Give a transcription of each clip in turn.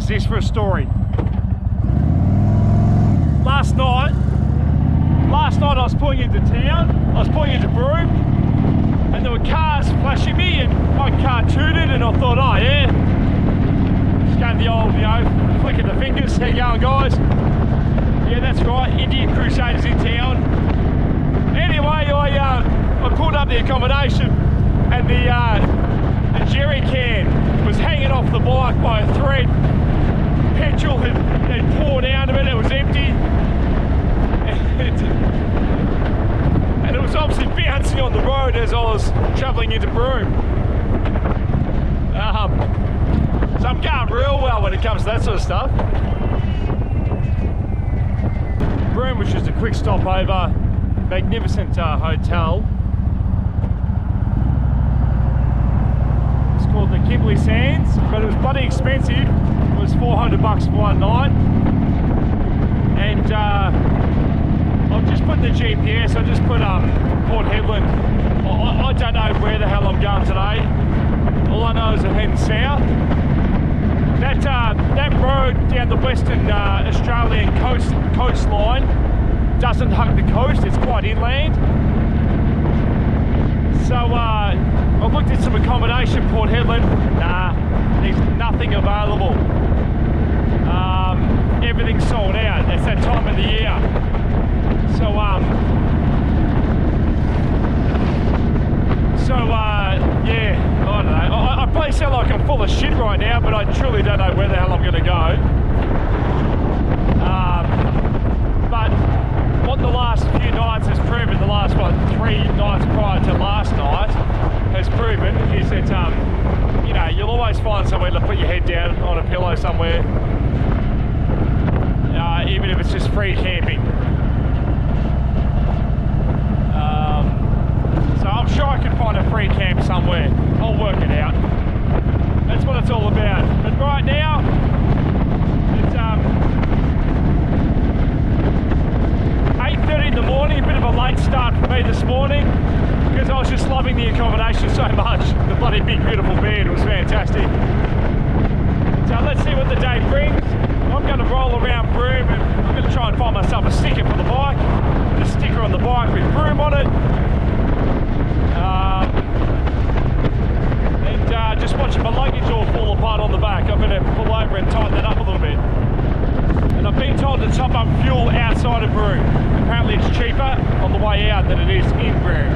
this for a story? Last night I was pulling into town, I was pulling into Broome, and there were cars flashing me, and my car tooted, and I thought, oh yeah, just going the old, you know, flicking the fingers. How you going, guys? Yeah, that's right, Indian Crusaders in town. Anyway, I pulled up the accommodation, and the jerry can was hanging off the bike by a thread. Petrol had poured out of it, it was empty. And it was obviously bouncing on the road as I was travelling into Broome. So I'm going real well when it comes to that sort of stuff. Broome was just a quick stopover, magnificent hotel. It's called the Kimberley Sands, but it was bloody expensive. It was $400 for one night. And I've just put the GPS, I just put Port Hedland. I don't know where the hell I'm going today. All I know is I'm heading south. That road down the Western Australian coastline doesn't hug the coast, it's quite inland. So I've looked at some accommodation, Port Hedland. Nah, there's nothing available. Everything's sold out. It's that time of the year. So yeah, I don't know. I probably sound like I'm full of shit right now, but I truly don't know where the hell I'm going to go. But what the last few nights has proven, the last 3 nights prior to last night has proven, is that you know, you'll always find somewhere to put your head down on a pillow somewhere, even if it's just free camping. So I'm sure I can find a free camp somewhere. I'll work it out. That's what it's all about. But right now, it's 8:30 in the morning, a bit of a late start for me this morning, because I was just loving the accommodation so much. The bloody big beautiful bed was fantastic. So let's see what the day brings. I'm going to roll around Broome, and I'm going to try and find myself a sticker for the bike. Put a sticker on the bike with Broome on it. And just watching my luggage all fall apart on the back. I'm going to pull over and tighten that up a little bit. And I've been told to top up fuel outside of Broome. Apparently it's cheaper on the way out than it is in Broome,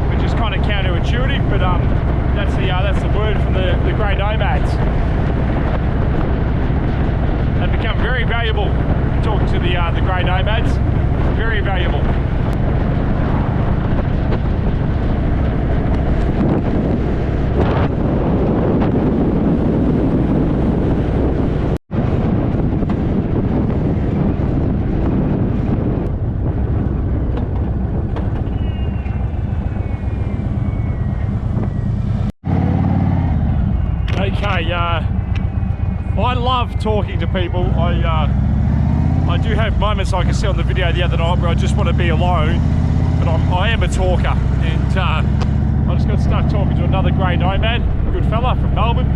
which is kind of counterintuitive, but that's the word from the grey nomads. They've become very valuable. Talking to the grey nomads, very valuable. Okay, I love talking to people. I do have moments like I said on the video the other night where I just want to be alone, but I am a talker, and I just got stuck talking to another grey nomad, a good fella from Melbourne.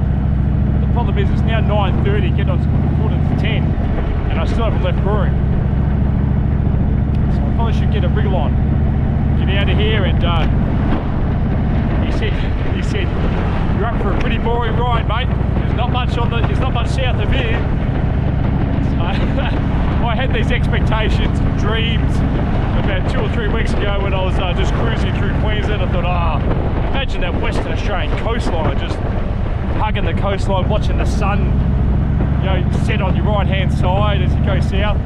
The problem is it's now 9:30, getting on quarter to 10, and I still haven't left Broome. So I probably should get a wriggle on, get out of here. And he said, you're up for a pretty boring ride, mate. There's not much south of here. So I had these expectations and dreams about 2 or 3 weeks ago when I was just cruising through Queensland. I thought, imagine that Western Australian coastline, just hugging the coastline, watching the sun, you know, set on your right hand side as you go south.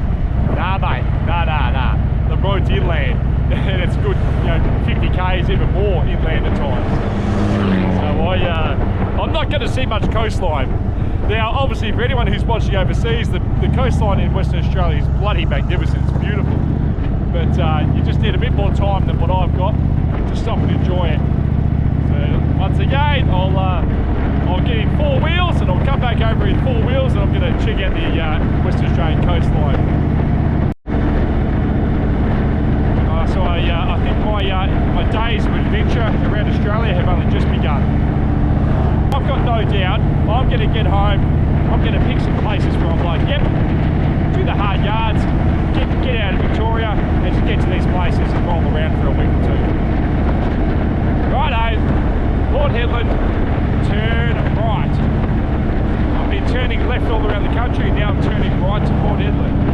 Nah, mate, nah. The road's inland, and it's good, you know, 50 k's, even more inland at times. So I'm not going to see much coastline. Now, obviously, for anyone who's watching overseas, the coastline in Western Australia is bloody magnificent. It's beautiful, but you just need a bit more time than what I've got to stop and enjoy it. So once again, I'll get in 4 wheels, and I'll come back over in 4 wheels, and I'm going to check out the Western Australian coastline. So I think my days of adventure around Australia have only just begun. I've got no doubt I'm going to get home. I'm going to pick some places where I'm like, yep, do the hard yards, get out of Victoria, and just get to these places and roll around for a week or two. Righto, Port Hedland, turn right. I've been turning left all around the country, now I'm turning right to Port Hedland.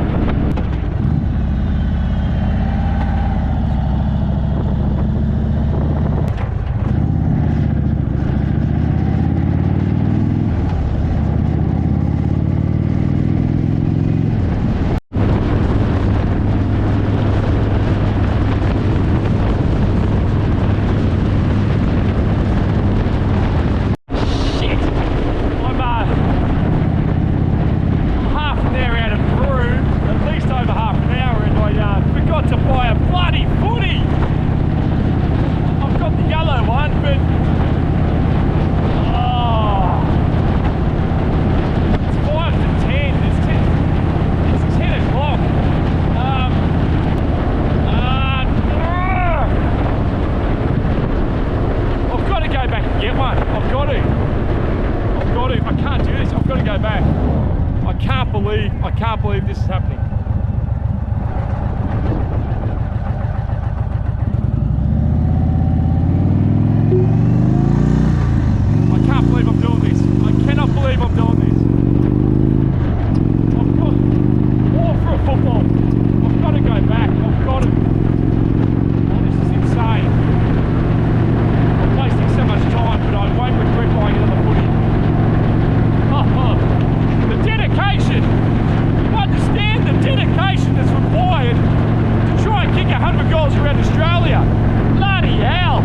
I can't believe this is happening. I can't believe I'm doing this. I cannot believe I'm doing this. I've got all for a football. I've got to go back. I've got to. Oh, this is insane. I'm wasting so much time, but I won't regret buying another footy. The dedication. Understand the dedication that's required to try and kick 100 goals around Australia. Bloody hell!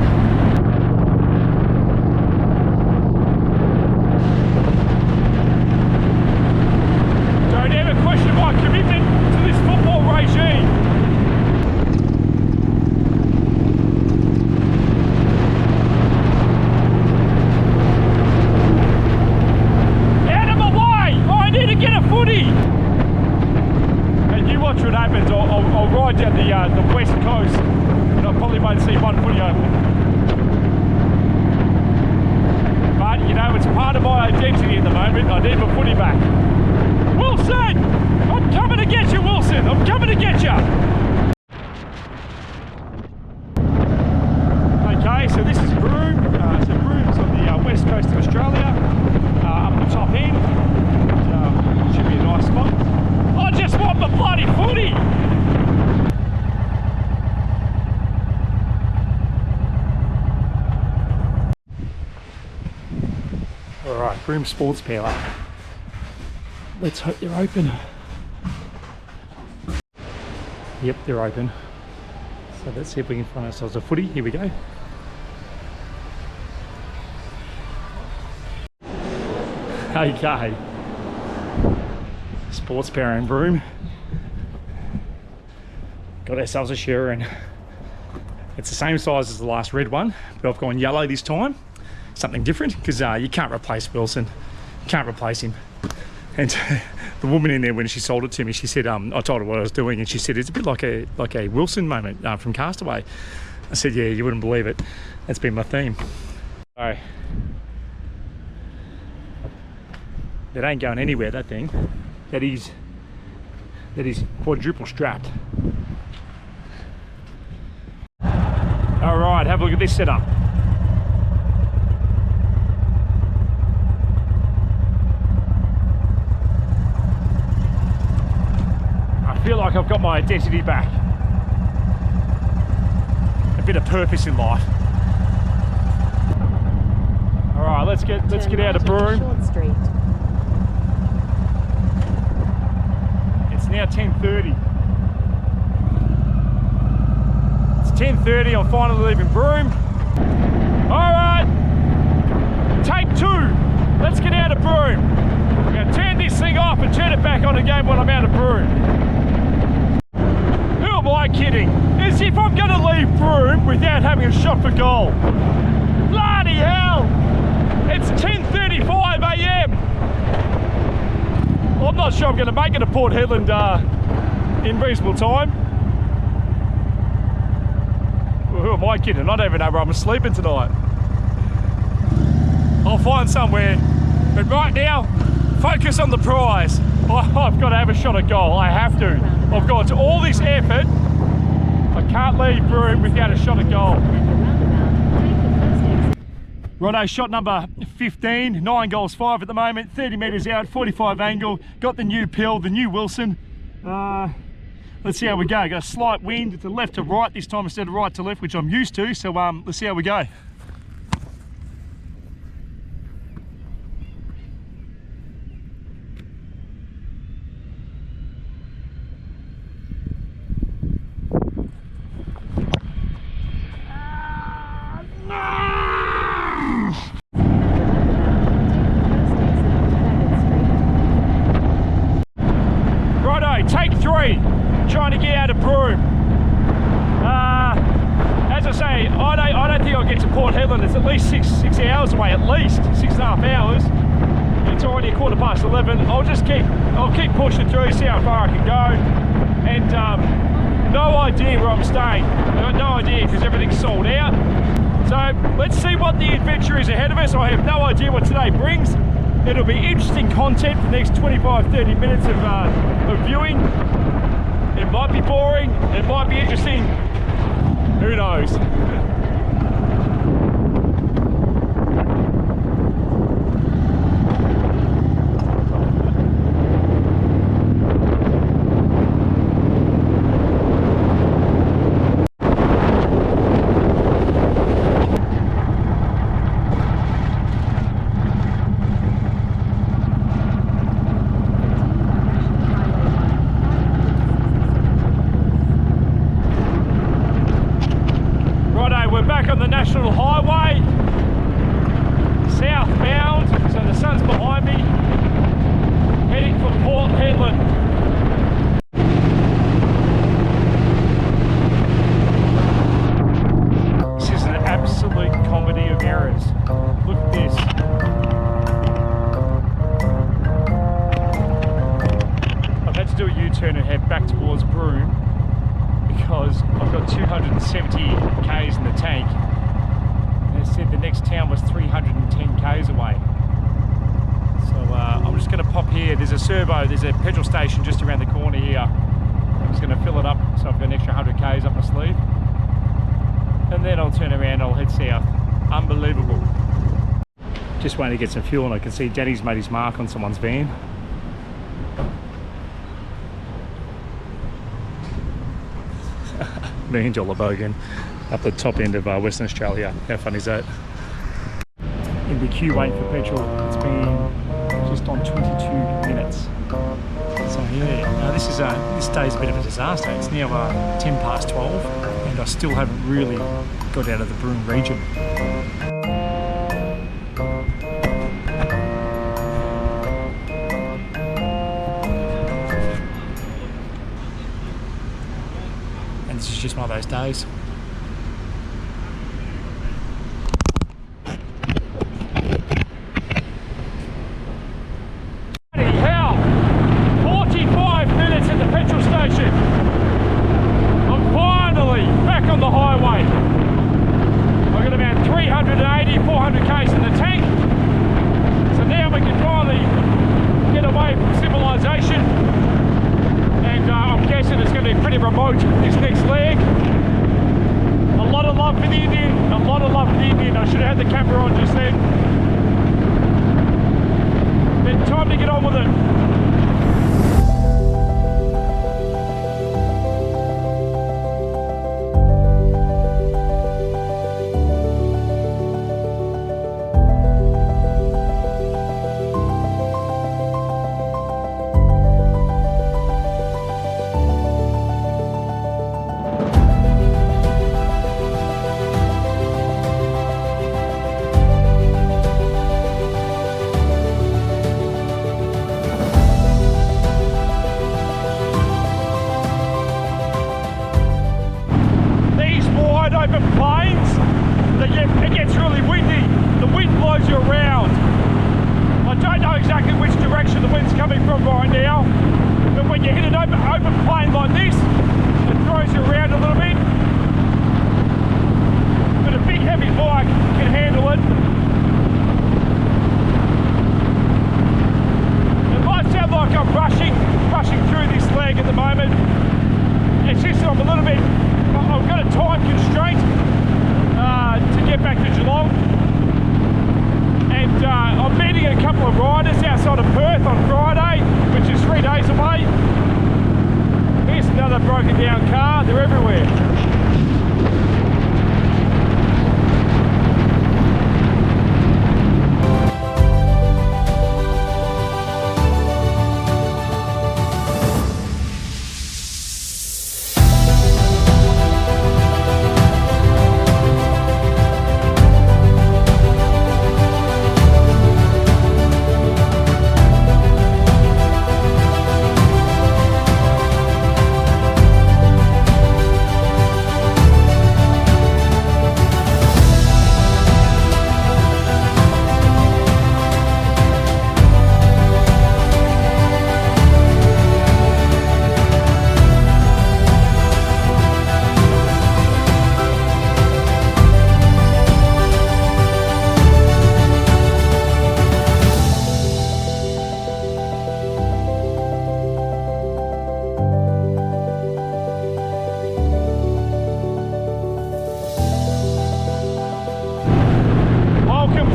Don't ever question my commitment to this football regime. Out of my way! I need to get a footy! Watch what happens. I'll ride down the west coast and I probably won't see one footy open. But you know, it's part of my identity at the moment. I need my footy back. Wilson! I'm coming to get you, Wilson! I'm coming to get you! Okay, so this is Broome. So Broome's on the west coast of Australia, up the top end. Should be a nice spot. I just want my bloody footy! Alright, Broome Sports Power. Let's hope they're open. Yep, they're open. So let's see if we can find ourselves a footy. Here we go. Okay. Sports Power in Broome. Got ourselves a shearer and it's the same size as the last red one, but I've gone yellow this time. Something different because you can't replace Wilson. You can't replace him. And the woman in there, when she sold it to me, she said, I told her what I was doing and she said, it's a bit like a Wilson moment from Castaway. I said, yeah, you wouldn't believe it. That's been my theme. So, that ain't going anywhere, that thing. That is quadruple strapped. All right, have a look at this setup. I feel like I've got my identity back. A bit of purpose in life. All right, let's get out of Broome. Now 10:30. It's 10:30. I'm finally leaving Broome. All right, take two. Let's get out of Broome. I'm going to turn this thing off and turn it back on again when I'm out of Broome. Who am I kidding? As if I'm going to leave Broome without having a shot for goal. Bloody hell! It's 10:35 a.m. I'm not sure I'm going to make it to Port Hedland in reasonable time. Well, who am I kidding? I don't even know where I'm sleeping tonight. I'll find somewhere. But right now, focus on the prize. I've got to have a shot at goal. I have to. I've gone to all this effort. I can't leave Broome without a shot at goal. Righto, shot number 15, 9 goals 5 at the moment, 30 metres out, 45 angle. Got the new pill, the new Wilson. Let's see how we go. Got a slight wind. It's a left to right this time instead of right to left, which I'm used to. So let's see how we go. Take 3, trying to get out of Broome. As I say, I don't think I'll get to Port Hedland. It's at least six hours away, at least 6.5 hours. It's already 11:15. I'll keep pushing through, see how far I can go. And no idea where I'm staying. I've got no idea because everything's sold out. So let's see what the adventure is ahead of us. I have no idea what today brings. It'll be interesting content for the next 25-30 minutes of viewing. It might be boring, it might be interesting, who knows. On the National Highway, southbound, so the sun's behind me, heading for Port Hedland. This is an absolute comedy of errors. Look at this. I've had to do a U-turn and head back towards Broome because I've got 270 k's in the tank. And it said the next town was 310 k's away. So I'm just going to pop here. There's a servo, there's a petrol station just around the corner here. I'm just going to fill it up so I've got an extra 100 k's up my sleeve. And then I'll turn around and I'll head south. Unbelievable. Just waiting to get some fuel and I can see Daddy's made his mark on someone's van. $1 million bogan up the top end of Western Australia. How fun is that? In the queue waiting for petrol, it's been just on 22 minutes. So yeah, this day's a bit of a disaster. It's now 12:10 and I still haven't really got out of the Broome region. This is just one of those days. Bloody hell! 45 minutes at the petrol station. I'm finally back on the highway. I've got about 380, 400 k's in the tank. So now we can finally get away from civilization. And I'm guessing it's going to be pretty remote, this next leg. A lot of love for the Indian, I should have had the camera on just then. But time to get on with it.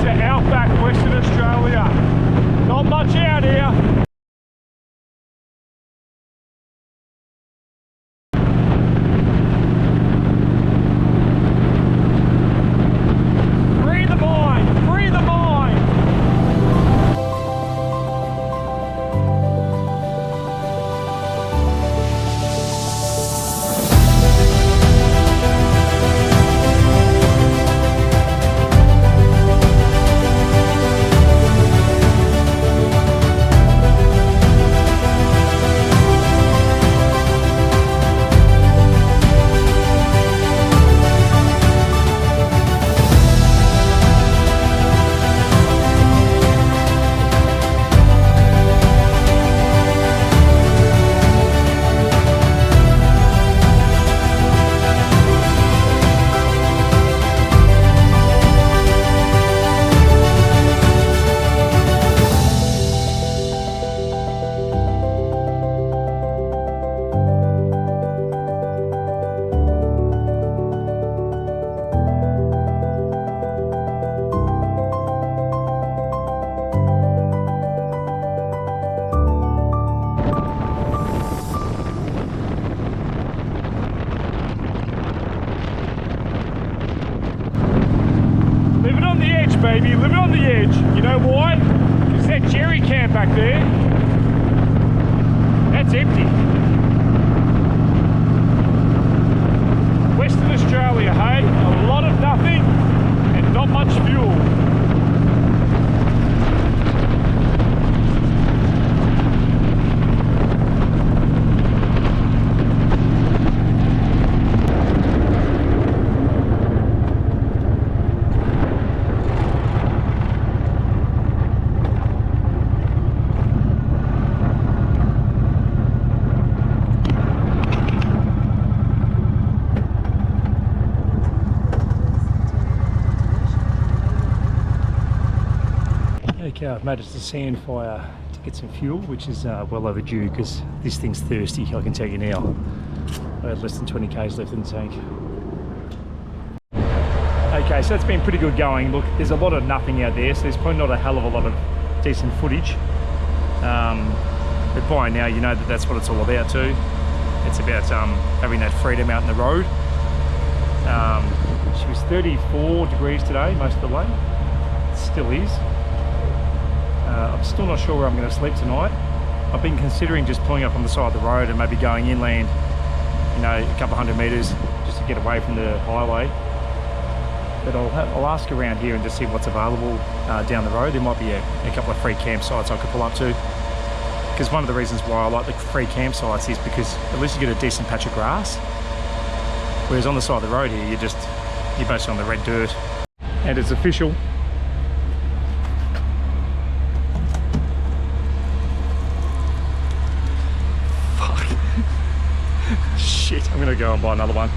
to outback Western Australia. Not much out here. Free the mind, free the mind. Baby, living on the edge. You know why? Because that jerry can back there, that's empty. Western Australia, hey? A lot of nothing and not much fuel. Okay, I've made it to Sandfire to get some fuel, which is well overdue because this thing's thirsty, I can tell you now. I had less than 20 k's left in the tank. Okay, so it's been pretty good going. Look, there's a lot of nothing out there, so there's probably not a hell of a lot of decent footage. But by now, you know that that's what it's all about too. It's about having that freedom out in the road. She was 34 degrees today, most of the way. It still is. I'm still not sure where I'm going to sleep tonight. I've been considering just pulling up on the side of the road and maybe going inland, you know, a couple hundred metres just to get away from the highway. But I'll ask around here and just see what's available down the road. There might be a couple of free campsites I could pull up to. Because one of the reasons why I like the free campsites is because at least you get a decent patch of grass. Whereas on the side of the road here, you're basically on the red dirt. And it's official. Shit, I'm gonna go and buy another one.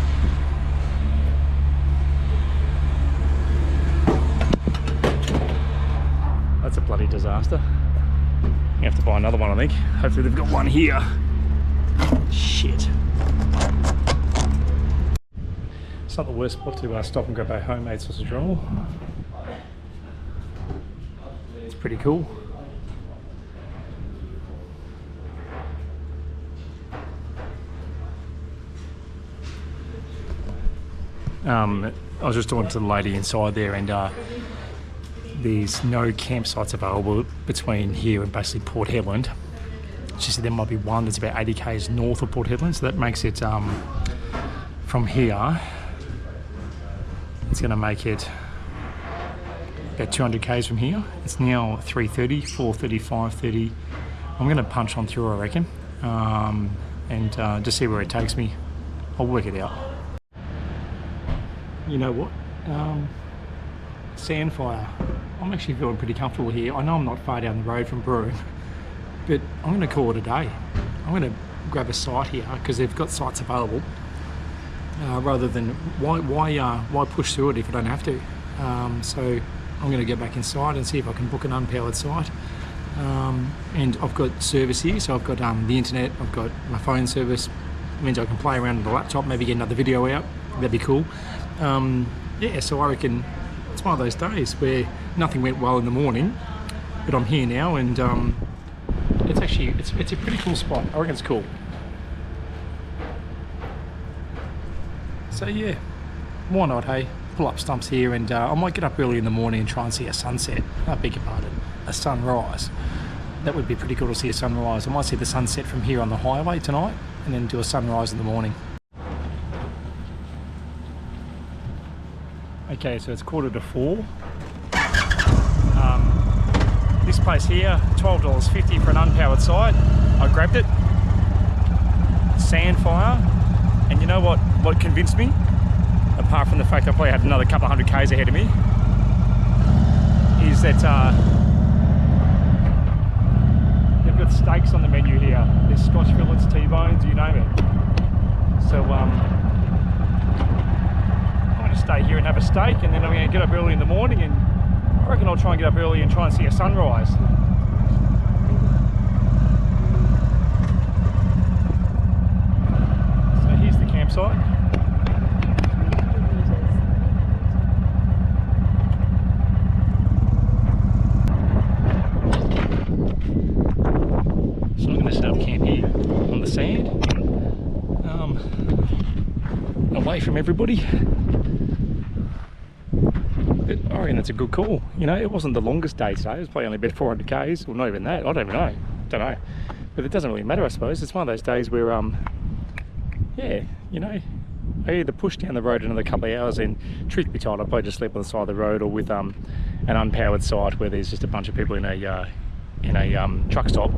That's a bloody disaster. You have to buy another one, I think. Hopefully they've got one here. Shit. It's not the worst spot to stop and grab a homemade sausage roll. It's pretty cool. I was just talking to the lady inside there, and there's no campsites available between here and basically Port Hedland. She said there might be one that's about 80 k's north of Port Hedland, so that makes it from here, it's going to make it about 200 k's from here. It's now 3:30, 4:30, 5:30. I'm going to punch on through, I reckon, and just see where it takes me. I'll work it out. You know what? Sandfire. I'm actually feeling pretty comfortable here. I know I'm not far down the road from Broome, but I'm going to call it a day. I'm going to grab a site here because they've got sites available. Rather than why push through it if I don't have to? So I'm going to get back inside and see if I can book an unpowered site. And I've got service here, so I've got the internet. I've got my phone service. It means I can play around on the laptop, maybe get another video out. That'd be cool. Yeah, so I reckon it's one of those days where nothing went well in the morning, but I'm here now, and it's actually, it's a pretty cool spot. I reckon it's cool. So yeah, why not, hey? Pull up stumps here, and I might get up early in the morning and try and see a sunset. I beg your pardon, a sunrise. That would be pretty cool to see a sunrise. I might see the sunset from here on the highway tonight, and then do a sunrise in the morning. Okay, so it's 3:45. This place here, $12.50 for an unpowered site. I grabbed it. Sandfire. And you know what convinced me? Apart from the fact I probably had another couple of 100 Ks ahead of me, is that they've got steaks on the menu here. There's Scotch fillets, T-bones, you name it. So I'm going to stay here and have a steak, and then I'm going to get up early in the morning, and I reckon I'll try and get up early and try and see a sunrise. So here's the campsite. So I'm going to set up camp here on the sand, away from everybody. But I reckon that's a good call. You know, it wasn't the longest day today. It was probably only about 400 Ks, or not even that. I don't even know. Don't know. But it doesn't really matter, I suppose. It's one of those days where, yeah, you know, I either push down the road another couple of hours, and truth be told, I'll probably just sleep on the side of the road, or with an unpowered site where there's just a bunch of people in a truck stop.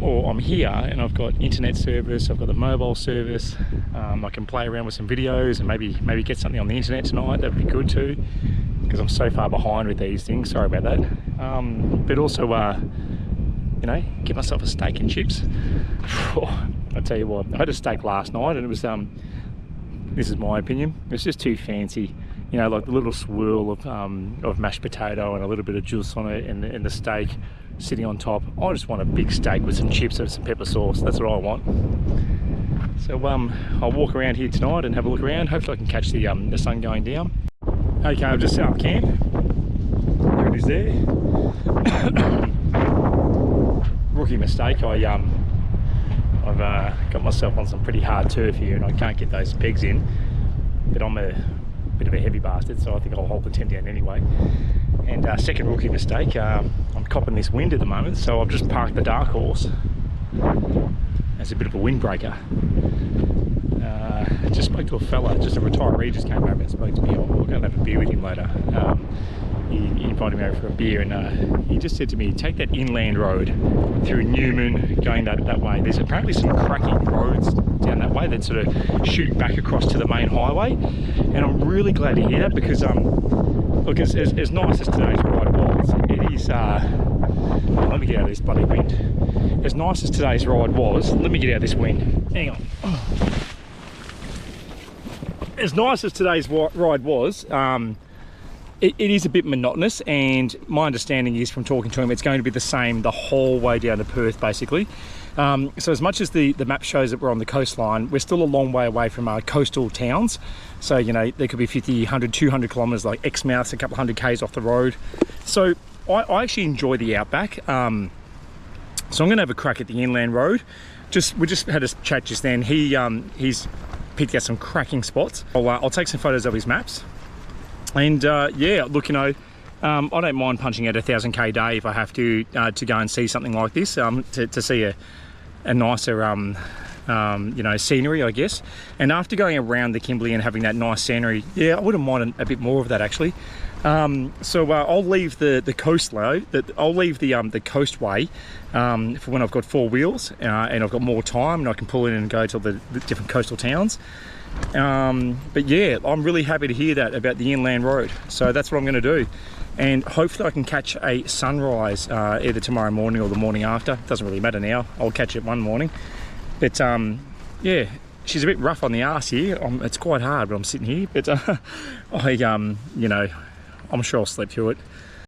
Or I'm here and I've got internet service, I've got the mobile service, I can play around with some videos and maybe get something on the internet tonight. That'd be good too, because I'm so far behind with these things. Sorry about that. But also, you know, get myself a steak and chips. I tell you what, I had a steak last night, and it was this is my opinion, it's just too fancy. You know, like the little swirl of mashed potato and a little bit of juice on it, and the steak sitting on top. I just want a big steak with some chips and some pepper sauce. That's what I want. So I'll walk around here tonight and have a look around. Hopefully I can catch the sun going down. Okay, I've just set up camp. There it is there. Rookie mistake. I've got myself on some pretty hard turf here, and I can't get those pegs in. But I'm a bit of a heavy bastard, so I think I'll hold the tent down anyway. And second rookie mistake, I'm copping this wind at the moment, so I've just parked the Dark Horse as a bit of a windbreaker. Just spoke to a fella, just a retiree, just came over and spoke to me. We're going to have a beer with him later. He invited me over for a beer, and he just said to me, take that inland road through Newman, going that way. There's apparently some cracking roads down that way that sort of shoot back across to the main highway, and I'm really glad to hear that, because look, as nice as today's ride was, it is let me get out of this bloody wind. As nice as today's ride was, let me get out of this wind. Hang on. As nice as today's ride was, it is a bit monotonous, and my understanding is from talking to him, it's going to be the same the whole way down to Perth, basically. So as much as the map shows that we're on the coastline, we're still a long way away from our coastal towns. So, you know, there could be 50, 100, 200 kilometres, like Exmouth's a couple of 100 Ks off the road. So I actually enjoy the outback. So I'm going to have a crack at the inland road. We just had a chat just then. He's picked out some cracking spots. I'll take some photos of his maps. And yeah, look, you know, I don't mind punching out a 1,000 K day if I have to go and see something like this, to see a nicer, you know, scenery, I guess. And after going around the Kimberley and having that nice scenery, yeah, I wouldn't mind a bit more of that, actually. So I'll leave the coast though. I'll leave the coastway for when I've got 4 wheels and I've got more time, and I can pull in and go to the different coastal towns. But yeah, I'm really happy to hear that about the inland road. So that's what I'm going to do, and hopefully I can catch a sunrise either tomorrow morning or the morning after. Doesn't really matter now. I'll catch it one morning. But yeah, she's a bit rough on the arse here. It's quite hard, but I'm sitting here. But you know, I'm sure I'll sleep through it.